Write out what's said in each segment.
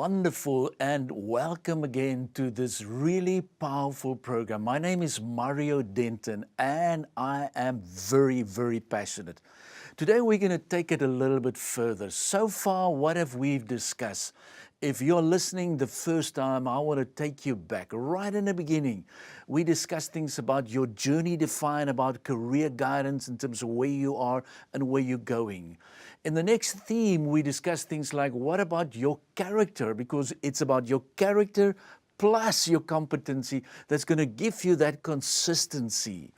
wonderful and welcome again to this really powerful program. My name is Mario Denton and I am very passionate. Today we're going to take it a little bit further. So far, what have we discussed? If you're listening the first time, I want to take you back. Right in the beginning, we discussed things about your journey defined, about career guidance in terms of where you are and where you're going. In the next theme, we discussed things like, what about your character? Because it's about your character plus your competency that's going to give you that consistency.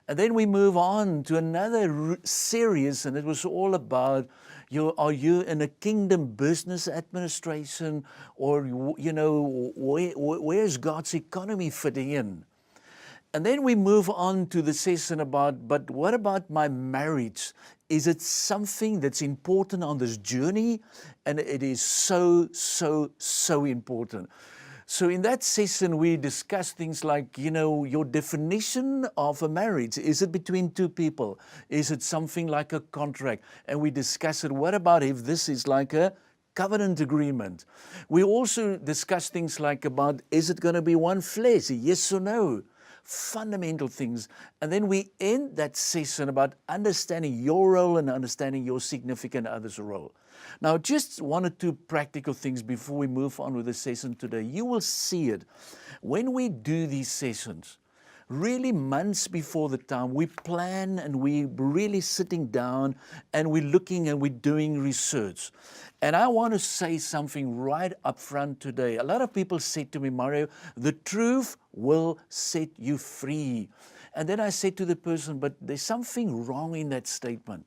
And then we move on to another series, and it was all about, are you in a kingdom business administration, or, where's God's economy fitting in? And then we move on to the session about, but what about my marriage? Is it something that's important on this journey? And it is so important. So in that session, we discussed things like, your definition of a marriage. Is it between two people? Is it something like a contract? And we discussed it. What about if this is like a covenant agreement? We also discussed things like about, is it going to be one flesh? Yes or no? Fundamental things. And then we end that session about understanding your role and understanding your significant other's role. Now, just one or two practical things before we move on with the session today. You will see it. When we do these sessions, really months before the time, we plan and we really sitting down and we're looking and we're doing research. And I want to say something right up front today. A lot of people said to me, Mario, the truth will set you free. And then I said to the person, but there's something wrong in that statement.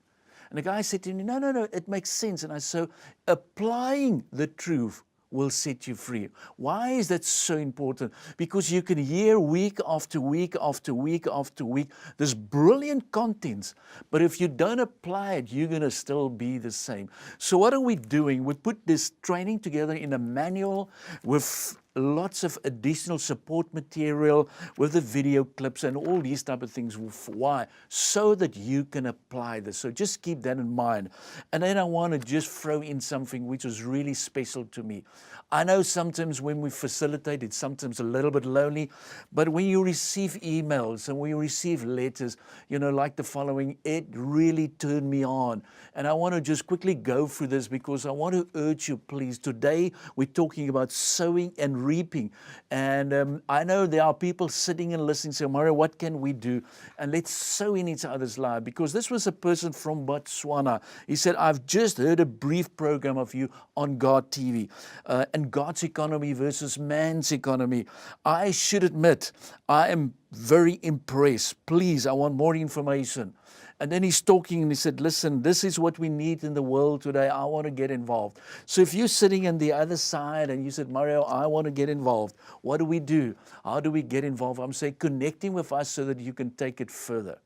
And the guy said to me, no, it makes sense. And I said, applying the truth will set you free. Why is that so important? Because you can hear week after week after week after week this brilliant contents, but if you don't apply it, you're going to still be the same. So what are we doing? We put this training together in a manual with lots of additional support material with the video clips and all these type of things. Why? So that you can apply this. So just keep that in mind. And then I want to just throw in something which was really special to me. I know sometimes when we facilitate, it's sometimes a little bit lonely, but when you receive emails and when you receive letters, like the following, it really turned me on. And I want to just quickly go through this because I want to urge you, please. Today, we're talking about sowing and reaping. And I know there are people sitting and listening, saying, Mario, what can we do? And let's sow in each other's life. Because this was a person from Botswana. He said, I've just heard a brief program of you on God TV. And God's economy versus man's economy. I should admit, I am very impressed. Please, I want more information. And then he's talking and he said, listen, this is what we need in the world today. I want to get involved. So if you're sitting on the other side and you said, Mario, I want to get involved. What do we do? How do we get involved? I'm saying connecting with us so that you can take it further.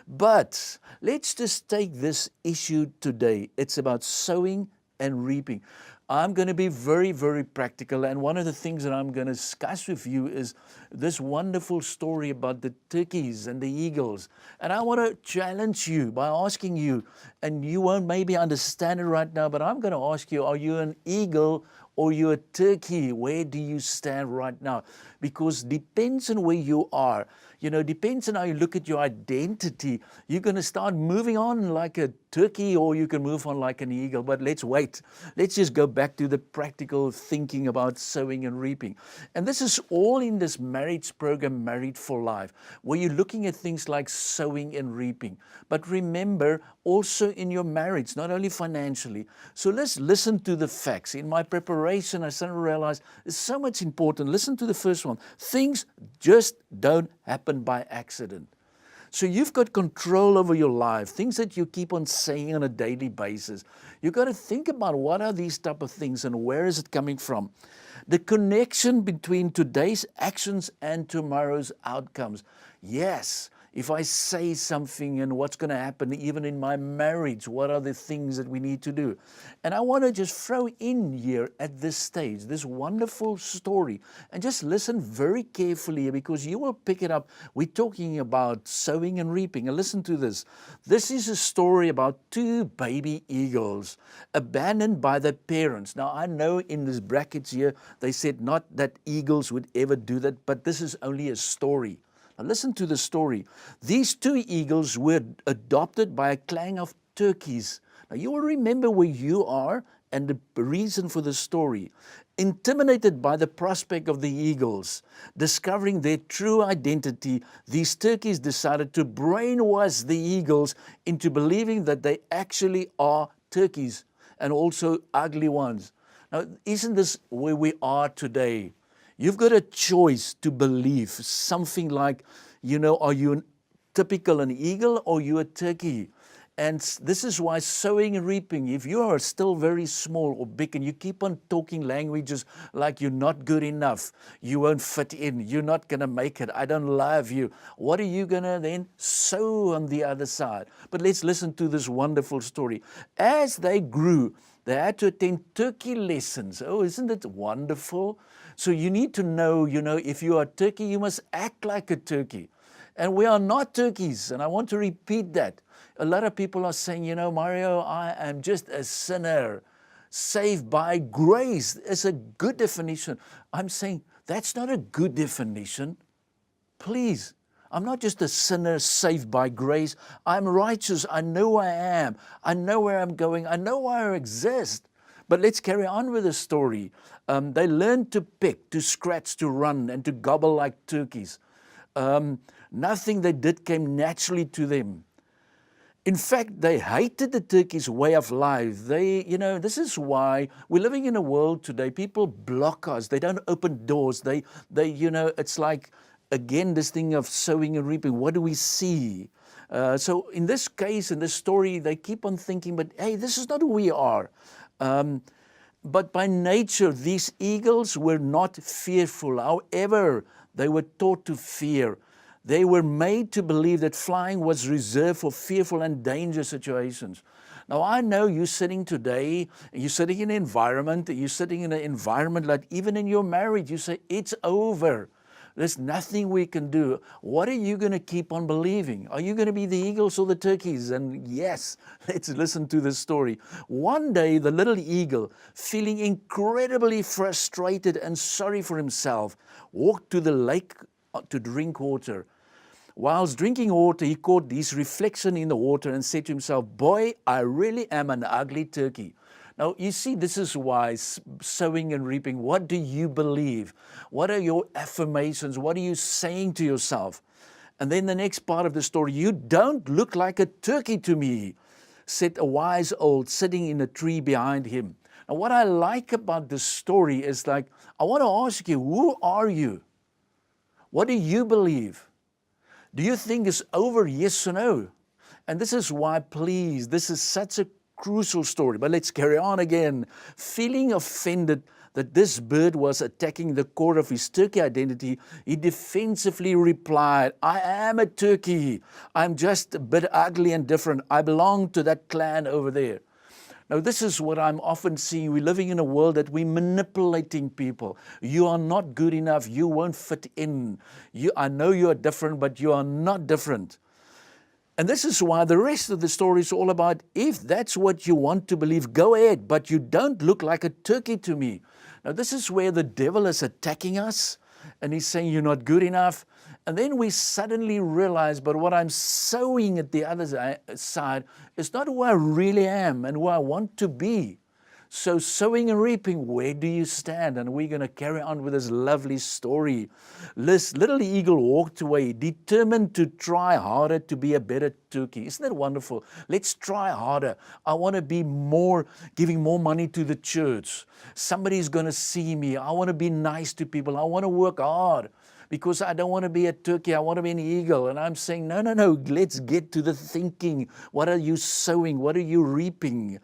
But let's just take this issue today. It's about sowing and reaping. I'm going to be very practical, and one of the things that I'm going to discuss with you is this wonderful story about the turkeys and the eagles. And I want to challenge you by asking you, and you won't maybe understand it right now, but I'm going to ask you, are you an eagle or you a turkey? Where do you stand right now? Because depends on where you are. Depends on how you look at your identity. You're going to start moving on like a turkey or you can move on like an eagle. But let's wait. Let's just go back to the practical thinking about sowing and reaping. And this is all in this marriage program, Married for Life, where you're looking at things like sowing and reaping. But remember, also in your marriage, not only financially. So let's listen to the facts. In my preparation, I suddenly realized it's so much important. Listen to the first one. Things just don't happen by accident. So you've got control over your life, things that you keep on saying on a daily basis. You've got to think about what are these type of things and where is it coming from. The connection between today's actions and tomorrow's outcomes. Yes, if I say something, and what's going to happen even in my marriage? What are the things that we need to do? And I want to just throw in here at this stage this wonderful story, and just listen very carefully, because you will pick it up. We're talking about sowing and reaping. And listen to this. This is a story about two baby eagles abandoned by their parents. Now, I know in these brackets here, they said not that eagles would ever do that, but this is only a story. Now listen to the story. These two eagles were adopted by a clan of turkeys. Now you will remember where you are and the reason for the story. Intimidated by the prospect of the eagles discovering their true identity, these turkeys decided to brainwash the eagles into believing that they actually are turkeys, and also ugly ones. Now, isn't this where we are today? You've got a choice to believe something like, are you typical an eagle or you a turkey? And this is why sowing and reaping, if you are still very small or big and you keep on talking languages like you're not good enough, you won't fit in, you're not going to make it, I don't love you, what are you going to then sow on the other side? But let's listen to this wonderful story. As they grew, they had to attend turkey lessons. Oh, isn't it wonderful? So you need to know, if you are a turkey, you must act like a turkey. And we are not turkeys, and I want to repeat that. A lot of people are saying, Mario, I am just a sinner, saved by grace. It's a good definition. I'm saying that's not a good definition. Please, I'm not just a sinner saved by grace. I'm righteous. I know who I am. I know where I'm going. I know why I exist. But let's carry on with the story. They learned to pick, to scratch, to run, and to gobble like turkeys. Nothing they did came naturally to them. In fact, they hated the turkey's way of life. This is why we're living in a world today. People block us. They don't open doors. It's like, again, this thing of sowing and reaping. What do we see? So in this case, in this story, they keep on thinking, but hey, this is not who we are. But by nature, these eagles were not fearful. However, they were taught to fear. They were made to believe that flying was reserved for fearful and dangerous situations. Now, I know you're sitting today, you're sitting in an environment like even in your marriage, you say, it's over. There's nothing we can do. What are you going to keep on believing? Are you going to be the eagles or the turkeys? And yes, let's listen to this story. One day, the little eagle, feeling incredibly frustrated and sorry for himself, walked to the lake to drink water. Whilst drinking water, he caught this reflection in the water and said to himself, boy, I really am an ugly turkey. Now, you see, this is why sowing and reaping. What do you believe? What are your affirmations? What are you saying to yourself? And then the next part of the story, you don't look like a turkey to me, said a wise old sitting in a tree behind him. Now, what I like about this story is I want to ask you, who are you? What do you believe? Do you think it's over, yes or no? And this is why, please, this is such a crucial story. But let's carry on again. Feeling offended that this bird was attacking the core of his turkey identity, he defensively replied, I am a turkey. I'm just a bit ugly and different. I belong to that clan over there. Now, this is what I'm often seeing. We're living in a world that we're manipulating people. You are not good enough. You won't fit in. I know you are different, but you are not different. And this is why the rest of the story is all about, if that's what you want to believe, go ahead, but you don't look like a turkey to me. Now, this is where the devil is attacking us, and he's saying you're not good enough. And then we suddenly realize, but what I'm sowing at the other side is not who I really am and who I want to be. So sowing and reaping, where do you stand? And we're going to carry on with this lovely story. This little eagle walked away, determined to try harder to be a better turkey. Isn't that wonderful? Let's try harder. I want to be giving more money to the church. Somebody's going to see me. I want to be nice to people. I want to work hard. Because I don't want to be a turkey, I want to be an eagle. And I'm saying, no, let's get to the thinking. What are you sowing? What are you reaping?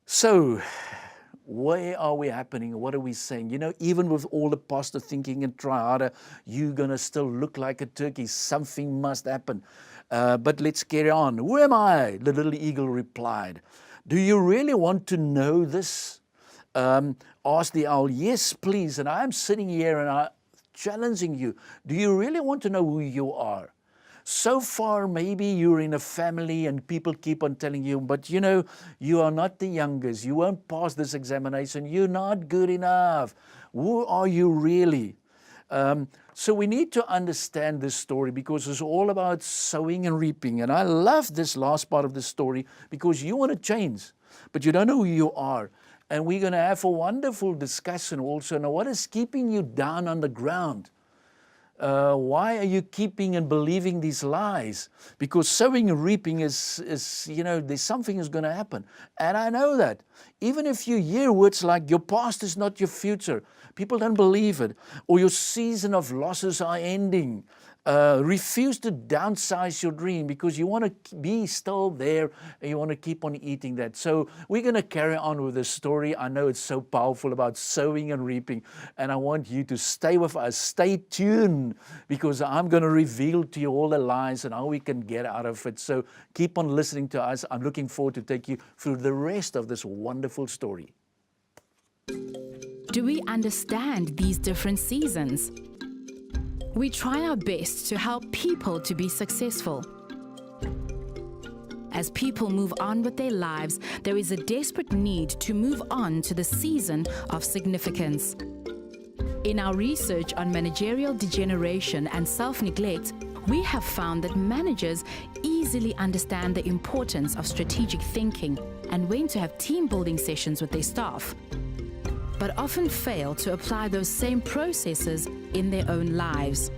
So, Where are we happening? What are we saying? You know, even with all the positive thinking and try harder, you're going to still look like a turkey. Something must happen. But let's carry on. Who am I? The little eagle replied. Do you really want to know this? Asked the owl. Yes, please. And I'm sitting here and I'm challenging you. Do you really want to know who you are? So far, maybe you're in a family and people keep on telling you, but you know, you are not the youngest. You won't pass this examination. You're not good enough. Who are you really? So we need to understand this story because it's all about sowing and reaping. And I love this last part of the story because you want to change, but you don't know who you are. And we're going to have a wonderful discussion also. Now, what is keeping you down on the ground? Why are you keeping and believing these lies? Because sowing and reaping is, you know, there's something is going to happen. And I know that. Even if you hear words like your past is not your future, people don't believe it. Or your season of losses are ending. Refuse to downsize your dream because you want to be still there and you want to keep on eating that. So we're going to carry on with this story. I know it's so powerful about sowing and reaping, and I want you to stay with us. Stay tuned because I'm going to reveal to you all the lies and how we can get out of it. So keep on listening to us. I'm looking forward to take you through the rest of this wonderful story. Do we understand these different seasons? We try our best to help people to be successful. As people move on with their lives, there is a desperate need to move on to the season of significance. In our research on managerial degeneration and self-neglect, we have found that managers easily understand the importance of strategic thinking and when to have team-building sessions with their staff, but often fail to apply those same processes in their own lives.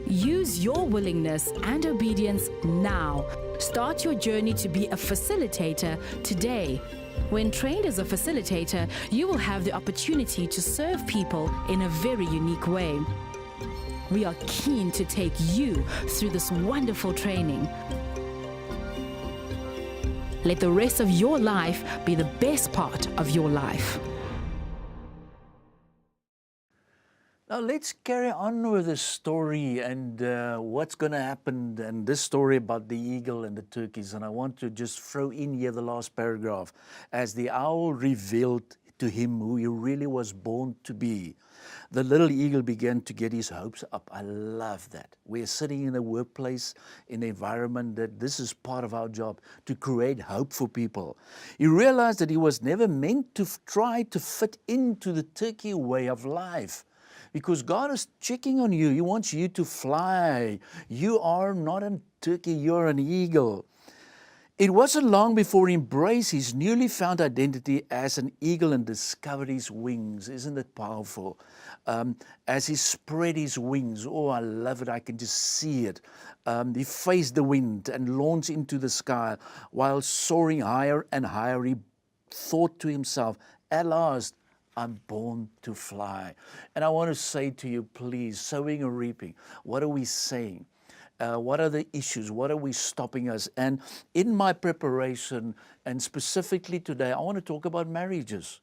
Use your willingness and obedience now. Start your journey to be a facilitator today. When trained as a facilitator, you will have the opportunity to serve people in a very unique way. We are keen to take you through this wonderful training. Let the rest of your life be the best part of your life. Now let's carry on with the story and what's going to happen, and this story about the eagle and the turkeys. And I want to just throw in here the last paragraph. As the owl revealed to him who he really was born to be, the little eagle began to get his hopes up. I love that. We're sitting in a workplace, in an environment that this is part of our job, to create hope for people. He realized that he was never meant to try to fit into the turkey way of life. Because God is checking on you. He wants you to fly. You are not a turkey, you're an eagle. It wasn't long before he embraced his newly found identity as an eagle and discovered his wings. Isn't it powerful? As he spread his wings, oh, I love it. I can just see it. He faced the wind and launched into the sky. While soaring higher and higher, he thought to himself, at last, I'm born to fly. And I want to say to you, please, sowing or reaping, what are we saying? What are the issues? What are we stopping us? And in my preparation, and specifically today, I want to talk about marriages.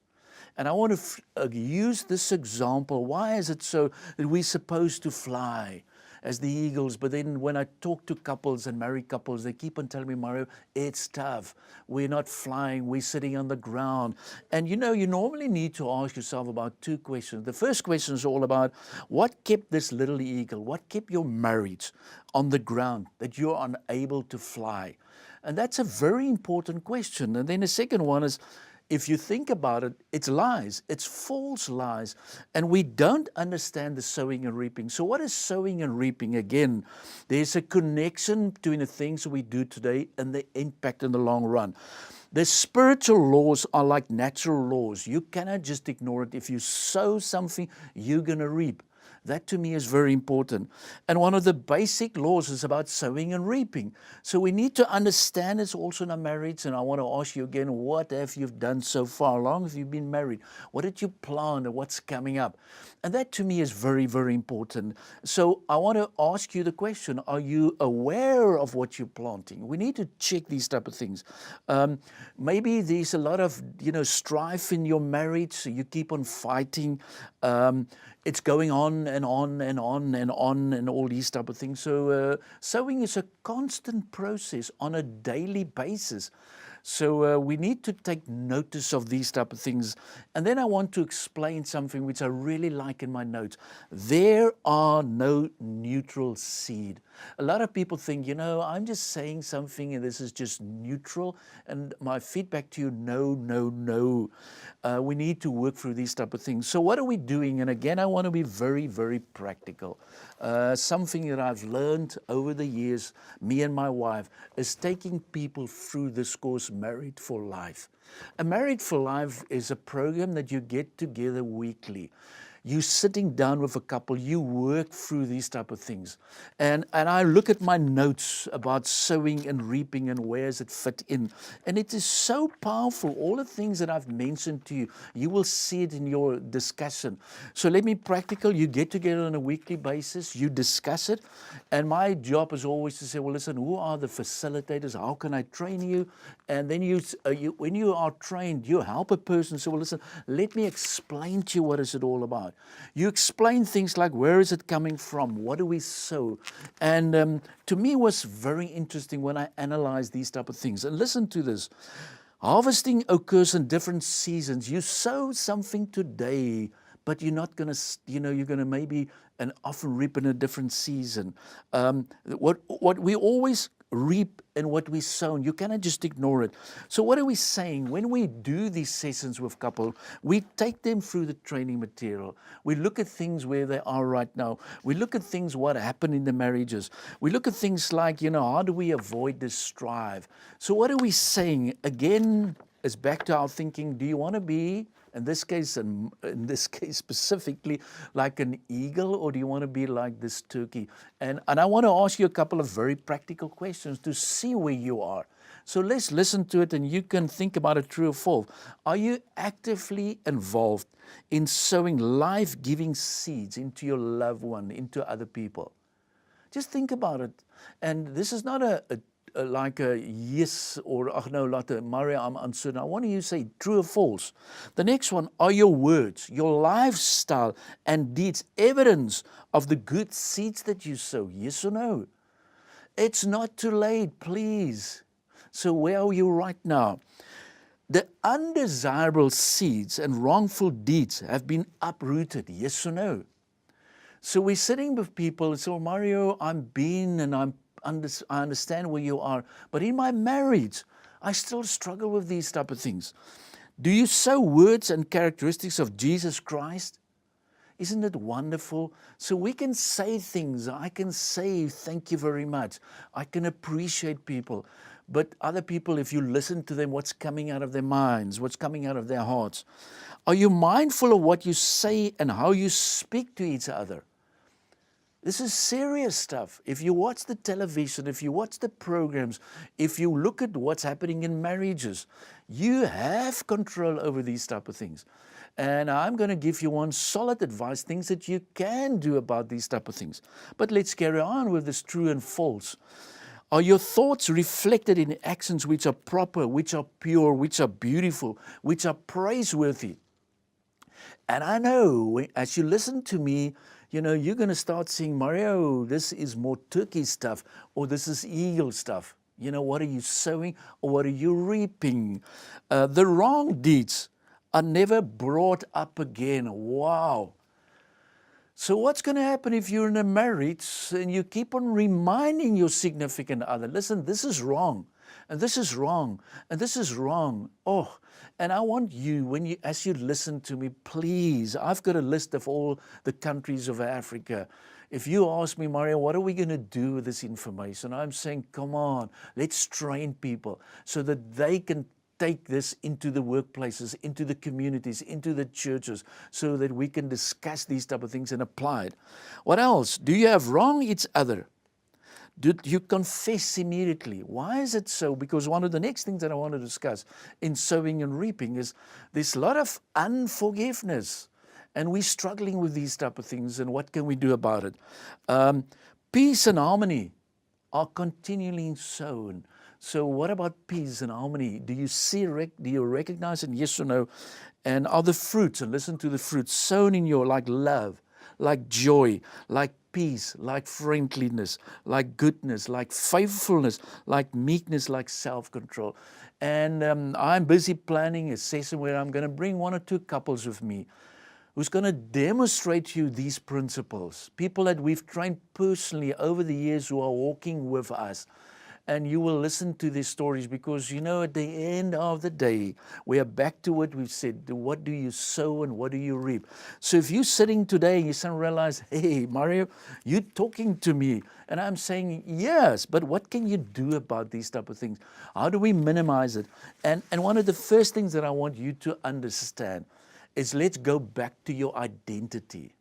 And I want to use this example. Why is it so that we're supposed to fly as the eagles? But then when I talk to couples and married couples, they keep on telling me, Mario, it's tough. We're not flying. We're sitting on the ground. And you know, you normally need to ask yourself about two questions. The first question is all about what kept this little eagle, what kept your marriage on the ground that you're unable to fly? And that's a very important question. And then the second one is, if you think about it, it's lies. It's false lies. And we don't understand the sowing and reaping. So what is sowing and reaping? Again, there's a connection between the things we do today and the impact in the long run. The spiritual laws are like natural laws. You cannot just ignore it. If you sow something, you're going to reap. That to me is very important. And one of the basic laws is about sowing and reaping. So we need to understand this also in our marriage. And I want to ask you again, what have you done so far? How long have you been married? What did you plant and what's coming up? And that to me is very, very important. So I want to ask you the question, are you aware of what you're planting? We need to check these type of things. Maybe there's a lot of, strife in your marriage, so you keep on fighting. It's going on and on and on and on and all these type of things. So sowing is a constant process on a daily basis. So we need to take notice of these type of things. And then I want to explain something which I really like in my notes. There are no neutral seed. A lot of people think, I'm just saying something and this is just neutral. And my feedback to you, no. We need to work through these type of things. So what are we doing? And again, I want to be very, very practical. Something that I've learned over the years, me and my wife, is taking people through this course, Married for Life. And Married for Life is a program that you get together weekly. You sitting down with a couple, you work through these type of things. And I look at my notes about sowing and reaping and where does it fit in. And it is so powerful. All the things that I've mentioned to you, you will see it in your discussion. So let me be practical. You get together on a weekly basis, you discuss it. And my job is always to say, well, listen, who are the facilitators? How can I train you? And then when you are trained, you help a person. So, well, listen, let me explain to you what is it all about. You explain things like, where is it coming from? What do we sow? And to me, it was very interesting when I analyzed these type of things. And listen to this. Harvesting occurs in different seasons. You sow something today, but you're not going to, you're going to maybe and often reap in a different season. What we always reap and what we sow, you cannot just ignore it. So what are we saying? When we do these sessions with couple, we take them through the training material. We look at things where they are right now. We look at things what happened in the marriages. We look at things like, how do we avoid this strife? So what are we saying? Again, it's back to our thinking. Do you want to be, in this case specifically, like an eagle, or do you want to be like this turkey? And I want to ask you a couple of very practical questions to see where you are. So let's listen to it and you can think about it, true or false. Are you actively involved in sowing life-giving seeds into your loved one, into other people? Just think about it. And this is not like a yes or no, like a Mario, I'm uncertain. I want you to say true or false. The next one, are your words, your lifestyle and deeds evidence of the good seeds that you sow? Yes or no? It's not too late, please. So where are you right now? The undesirable seeds and wrongful deeds have been uprooted. Yes or no? So we're sitting with people. So Mario, I understand where you are, but in my marriage, I still struggle with these type of things. Do you sow words and characteristics of Jesus Christ? Isn't it wonderful? So we can say things. I can say thank you very much. I can appreciate people. But other people, if you listen to them, what's coming out of their minds, what's coming out of their hearts? Are you mindful of what you say and how you speak to each other? This is serious stuff. If you watch the television, if you watch the programs, if you look at what's happening in marriages, you have control over these type of things. And I'm going to give you one solid advice, things that you can do about these type of things. But let's carry on with this true and false. Are your thoughts reflected in actions which are proper, which are pure, which are beautiful, which are praiseworthy? And I know as you listen to me, you're going to start saying, Mario, this is more turkey stuff, or this is eagle stuff. What are you sowing, or what are you reaping? The wrong deeds are never brought up again. Wow. So what's going to happen if you're in a marriage and you keep on reminding your significant other, listen, this is wrong, and this is wrong, and this is wrong. Oh, and I want you, as you listen to me, please, I've got a list of all the countries of Africa. If you ask me, Mario, what are we going to do with this information? I'm saying, come on, let's train people so that they can take this into the workplaces, into the communities, into the churches, so that we can discuss these type of things and apply it. What else? Do you have wrong each other? Do you confess immediately? Why is it so? Because one of the next things that I want to discuss in sowing and reaping is there's a lot of unforgiveness. And we're struggling with these type of things, and what can we do about it? Peace and harmony are continually sown. So what about peace and harmony? Do you see, do you recognize it, yes or no? And are the fruits, and listen to the fruits, sown in your, like love, like joy, like peace, like friendliness, like goodness, like faithfulness, like meekness, like self-control. And I'm busy planning a session where I'm going to bring 1 or 2 couples with me who's going to demonstrate to you these principles, people that we've trained personally over the years who are walking with us. And you will listen to these stories because, you know, at the end of the day, we are back to what we've said. What do you sow and what do you reap? So if you're sitting today and you suddenly realize, hey, Mario, you're talking to me. And I'm saying, yes, but what can you do about these type of things? How do we minimize it? And one of the first things that I want you to understand is let's go back to your identity.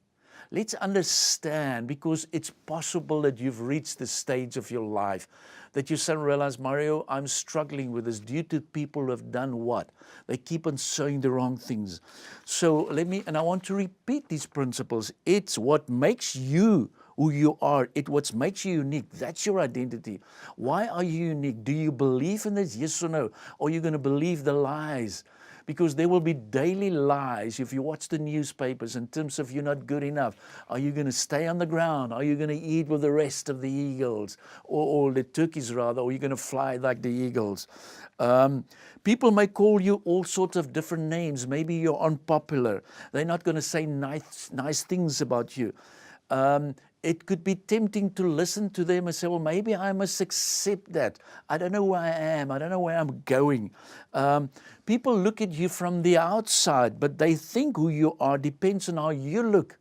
Let's understand, because it's possible that you've reached the stage of your life that you suddenly realize, Mario, I'm struggling with this due to people who have done what? They keep on saying the wrong things. So I want to repeat these principles. It's what makes you who you are. It's what makes you unique. That's your identity. Why are you unique? Do you believe in this? Yes or no? Or are you going to believe the lies? Because there will be daily lies if you watch the newspapers in terms of you're not good enough. Are you going to stay on the ground? Are you going to eat with the rest of the eagles? Or the turkeys rather? Or are you going to fly like the eagles? People may call you all sorts of different names. Maybe you're unpopular. They're not going to say nice things about you. It could be tempting to listen to them and say, well, maybe I must accept that. I don't know where I am. I don't know where I'm going. People look at you from the outside, but they think who you are depends on how you look,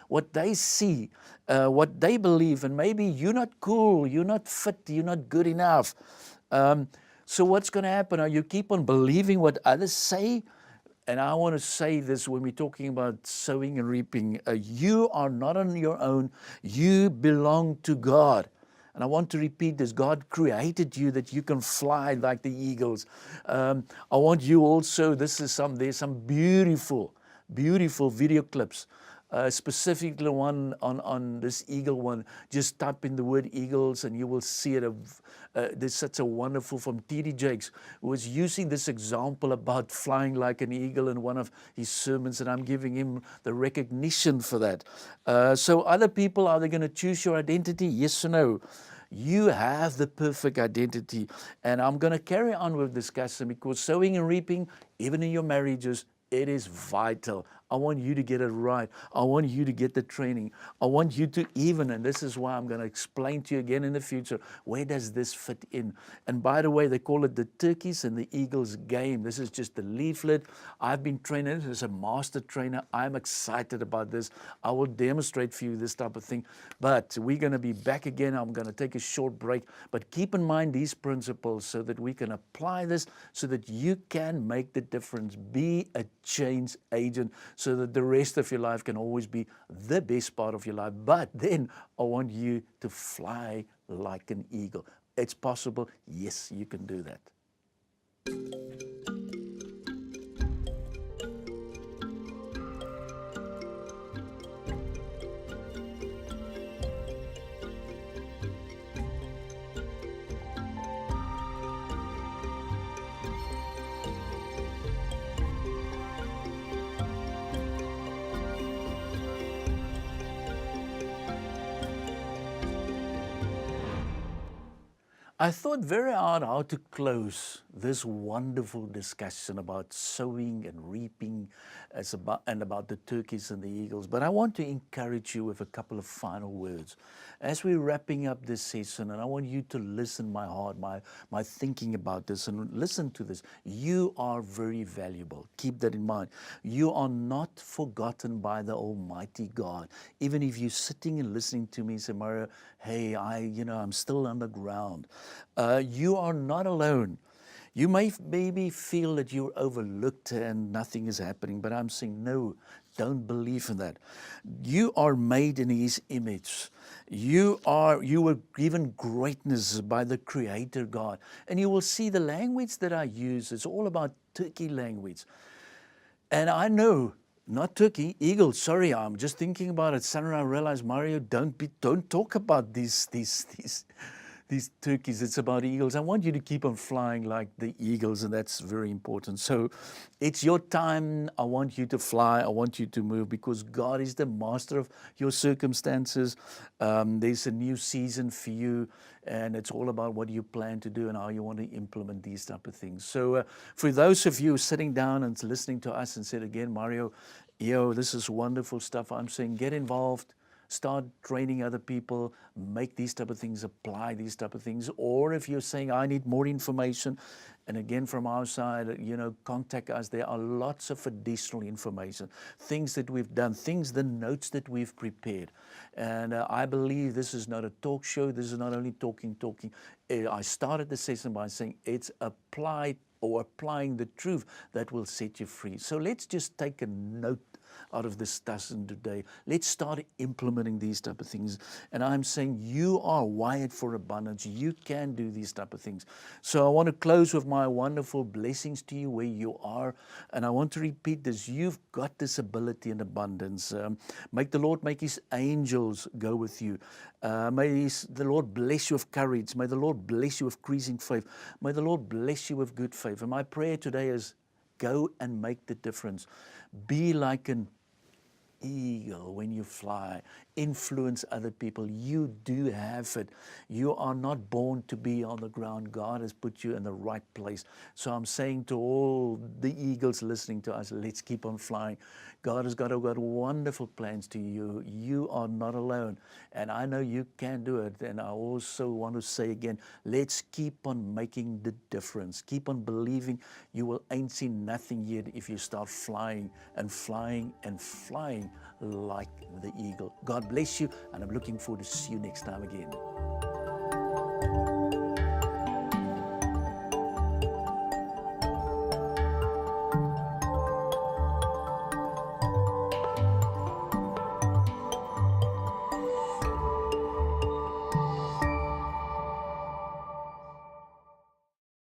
what they see, what they believe. And maybe you're not cool, you're not fit, you're not good enough. So what's going to happen? Are you keep on believing what others say? And I want to say this when we're talking about sowing and reaping. You are not on your own. You belong to God. And I want to repeat this. God created you that you can fly like the eagles. I want you also, there's some beautiful video clips. Specifically one on this eagle one. Just type in the word eagles and you will see it. There's such a wonderful from T.D. Jakes, who was using this example about flying like an eagle in one of his sermons, and I'm giving him the recognition for that. So other people, are they going to choose your identity? Yes or no? You have the perfect identity. And I'm going to carry on with discussing, because sowing and reaping, even in your marriages, it is vital. I want you to get it right. I want you to get the training. I want you to and this is why I'm going to explain to you again in the future, where does this fit in? And by the way, they call it the turkeys and the eagles game. This is just the leaflet. I've been trained as a master trainer. I'm excited about this. I will demonstrate for you this type of thing. But we're going to be back again. I'm going to take a short break. But keep in mind these principles so that we can apply this, so that you can make the difference. Be a change agent, so that the rest of your life can always be the best part of your life. But then I want you to fly like an eagle. It's possible. Yes, you can do that. I thought very hard how to close this wonderful discussion about sowing and reaping and about the turkeys and the eagles. But I want to encourage you with a couple of final words as we're wrapping up this session. And I want you to listen, my heart, my thinking about this, and listen to this. You are very valuable. Keep that in mind. You are not forgotten by the Almighty God. Even if you're sitting and listening to me, say, Mario, hey, I'm still underground. You are not alone. You may maybe feel that you're overlooked and nothing is happening, but I'm saying no, don't believe in that. You are made in His image. You were given greatness by the Creator God. And you will see the language that I use, it's all about Turkey language. And I know, not turkey, eagles. Sorry, I'm just thinking about it. Suddenly I realized, Mario, don't talk about these turkeys. It's about eagles. I want you to keep on flying like the eagles, and that's very important. So it's your time. I want you to fly. I want you to move, because God is the master of your circumstances. There's a new season for you, and it's all about what you plan to do and how you want to implement these type of things. So for those of you sitting down and listening to us and said again, Mario, this is wonderful stuff. I'm saying get involved. Start training other people, make these type of things, apply these type of things. Or if you're saying, I need more information, and again, from our side, contact us. There are lots of additional information, things that we've done, the notes that we've prepared. And I believe this is not a talk show. This is not only talking. I started the session by saying it's applying the truth that will set you free. So let's just take a note out of this lesson today. Let's start implementing these type of things. And I'm saying you are wired for abundance. You can do these type of things. So I want to close with my wonderful blessings to you where you are. And I want to repeat this. You've got this ability and abundance. Make the Lord make His angels go with you. May the Lord bless you with courage. May the Lord bless you with increasing faith. May the Lord bless you with good faith. And my prayer today is go and make the difference. Be like an eagle when you fly. Influence other people. You do have it. You are not born to be on the ground. God has put you in the right place. So I'm saying to all the eagles listening to us, let's keep on flying. God has got wonderful plans to you. You are not alone. And I know you can do it. And I also want to say again, let's keep on making the difference. Keep on believing. You will ain't seen nothing yet if you start flying and flying and flying like the eagle. God bless you, and I'm looking forward to see you next time again.